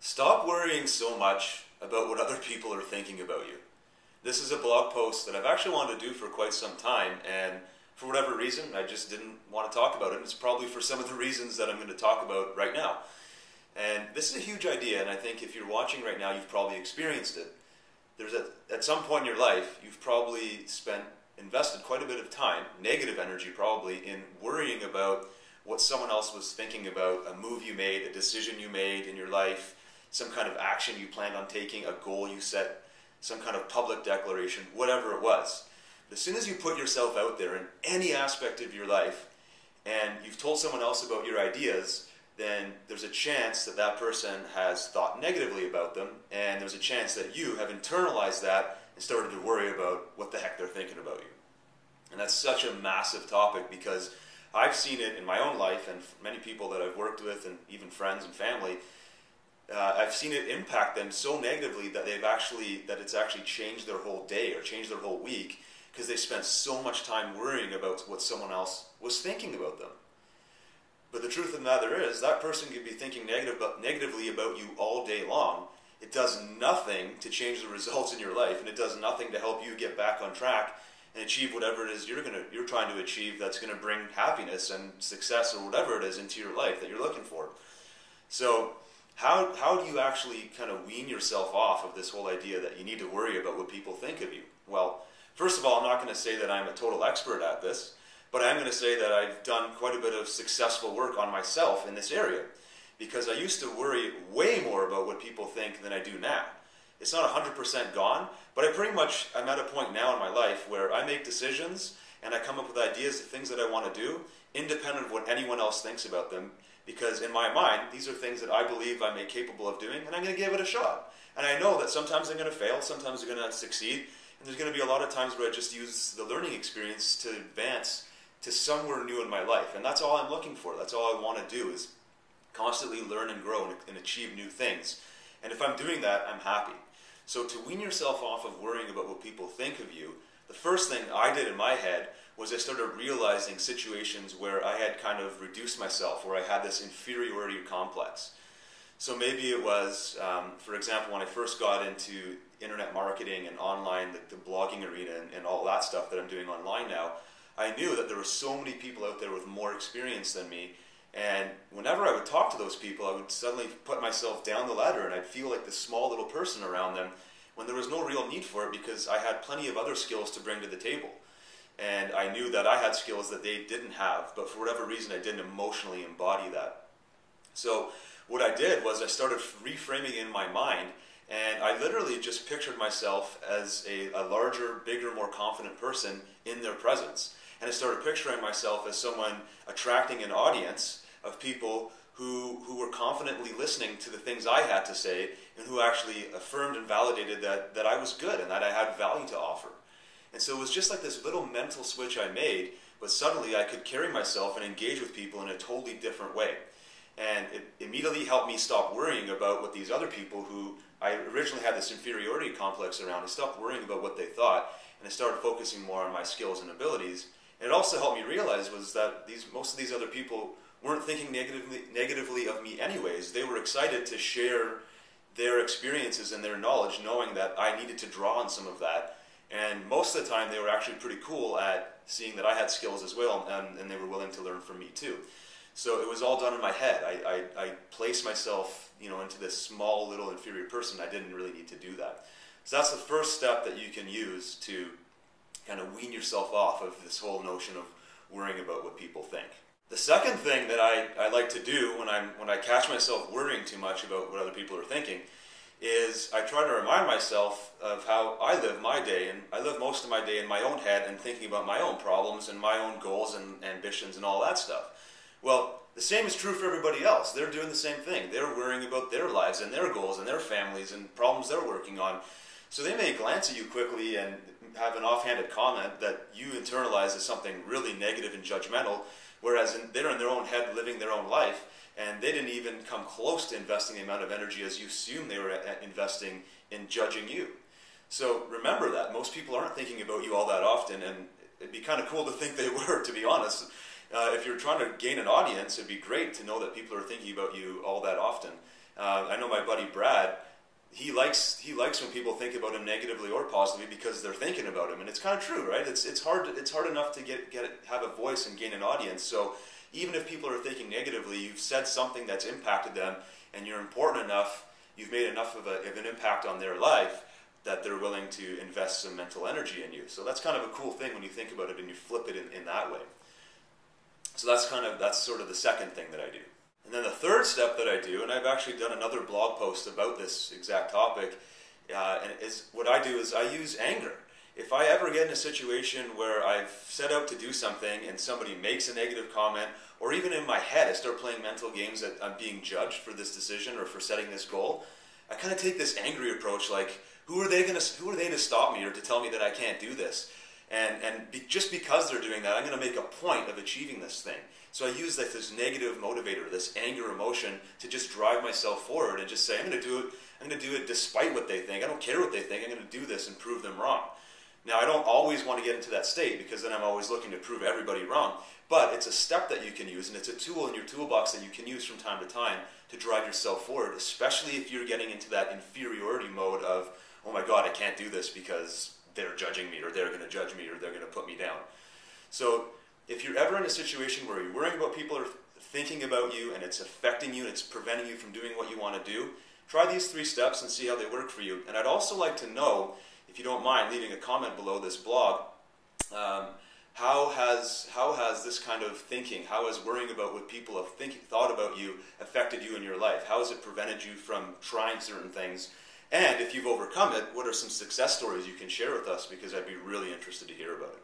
Stop worrying so much about what other people are thinking about you. This is a blog post that I've actually wanted to do for quite some time, and for whatever reason, I just didn't want to talk about it. And it's probably for some of the reasons that I'm going to talk about right now. And this is a huge idea, and I think if you're watching right now, you've probably experienced it. At some point in your life, you've probably invested quite a bit of time, negative energy probably, in worrying about what someone else was thinking about a move you made, a decision you made in your life, some kind of action you planned on taking, a goal you set, some kind of public declaration, whatever it was. As soon as you put yourself out there in any aspect of your life and you've told someone else about your ideas, then there's a chance that that person has thought negatively about them, and there's a chance that you have internalized that and started to worry about what the heck they're thinking about you. And that's such a massive topic because I've seen it in my own life and many people that I've worked with and even friends and family. I've seen it impact them so negatively that it's actually changed their whole day or changed their whole week because they spent so much time worrying about what someone else was thinking about them. But the truth of the matter is that person could be thinking negatively about you all day long. It does nothing to change the results in your life, and it does nothing to help you get back on track and achieve whatever it is you're trying to achieve that's going to bring happiness and success or whatever it is into your life that you're looking for. So how do you actually kind of wean yourself off of this whole idea that you need to worry about what people think of you? Well, first of all, I'm not going to say that I'm a total expert at this, but I am going to say that I've done quite a bit of successful work on myself in this area because I used to worry way more about what people think than I do now. It's not 100% gone, but I'm at a point now in my life where I make decisions and I come up with ideas of things that I want to do independent of what anyone else thinks about them, because in my mind, these are things that I believe I'm capable of doing, and I'm going to give it a shot. And I know that sometimes I'm going to fail, sometimes I'm going to succeed, and there's going to be a lot of times where I just use the learning experience to advance to somewhere new in my life. And that's all I'm looking for. That's all I want to do is constantly learn and grow and achieve new things. And if I'm doing that, I'm happy. So to wean yourself off of worrying about what people think of you, the first thing I did in my head was I started realizing situations where I had kind of reduced myself, where I had this inferiority complex. So maybe it was, for example, when I first got into internet marketing and online, the blogging arena and all that stuff that I'm doing online now, I knew that there were so many people out there with more experience than me, and whenever I would talk to those people, I would suddenly put myself down the ladder and I'd feel like this small little person around them when there was no real need for it because I had plenty of other skills to bring to the table. And I knew that I had skills that they didn't have, but for whatever reason I didn't emotionally embody that. So what I did was I started reframing in my mind, and I literally just pictured myself as a larger, bigger, more confident person in their presence. And I started picturing myself as someone attracting an audience of people who were confidently listening to the things I had to say and who actually affirmed and validated that I was good and that I had value to offer. And so it was just like this little mental switch I made, but suddenly I could carry myself and engage with people in a totally different way. And it immediately helped me stop worrying about what these other people who I originally had this inferiority complex around, I stopped worrying about what they thought, and I started focusing more on my skills and abilities. And it also helped me realize was that most of these other people weren't thinking negatively of me anyways. They were excited to share their experiences and their knowledge, knowing that I needed to draw on some of that. And most of the time, they were actually pretty cool at seeing that I had skills as well, and they were willing to learn from me too. So it was all done in my head. I placed myself, into this small, little, inferior person. I didn't really need to do that. So that's the first step that you can use to kind of wean yourself off of this whole notion of worrying about what people think. The second thing that I like to do when I catch myself worrying too much about what other people are thinking is I try to remind myself of how I live my day, and I live most of my day in my own head and thinking about my own problems and my own goals and ambitions and all that stuff. Well, the same is true for everybody else. They're doing the same thing. They're worrying about their lives and their goals and their families and problems they're working on. So they may glance at you quickly and have an offhanded comment that you internalize as something really negative and judgmental, whereas they're in their own head living their own life, and they didn't even come close to investing the amount of energy as you assume they were investing in judging you. So remember that. Most people aren't thinking about you all that often, and it'd be kind of cool to think they were, to be honest. If you're trying to gain an audience, it'd be great to know that people are thinking about you all that often. I know my buddy Brad, he likes when people think about him negatively or positively because they're thinking about him, and it's kind of true, right? It's hard enough to have a voice and gain an audience. So even if people are thinking negatively, you've said something that's impacted them, and you're important enough, you've made enough of an impact on their life that they're willing to invest some mental energy in you. So that's kind of a cool thing when you think about it and you flip it in that way. So that's sort of the second thing that I do. And then the third step that I do, and I've actually done another blog post about this exact topic, and what I do is I use anger. If I ever get in a situation where I've set out to do something and somebody makes a negative comment, or even in my head I start playing mental games that I'm being judged for this decision or for setting this goal, I kind of take this angry approach, like, who are they to stop me or to tell me that I can't do this? Just because they're doing that, I'm going to make a point of achieving this thing. So I use this negative motivator, this anger emotion, to just drive myself forward and just say, I'm going to do it despite what they think. I don't care what they think. I'm going to do this and prove them wrong. Now, I don't always want to get into that state because then I'm always looking to prove everybody wrong. But it's a step that you can use, and it's a tool in your toolbox that you can use from time to time to drive yourself forward, especially if you're getting into that inferiority mode of, oh my God, I can't do this because they're judging me, or they're going to judge me, or they're going to put me down. So if you're ever in a situation where you're worrying about people are thinking about you and it's affecting you and it's preventing you from doing what you want to do, try these 3 steps and see how they work for you. And I'd also like to know, if you don't mind leaving a comment below this blog, how has this kind of thinking, how has worrying about what people have thought about you affected you in your life? How has it prevented you from trying certain things? And if you've overcome it, what are some success stories you can share with us? Because I'd be really interested to hear about it.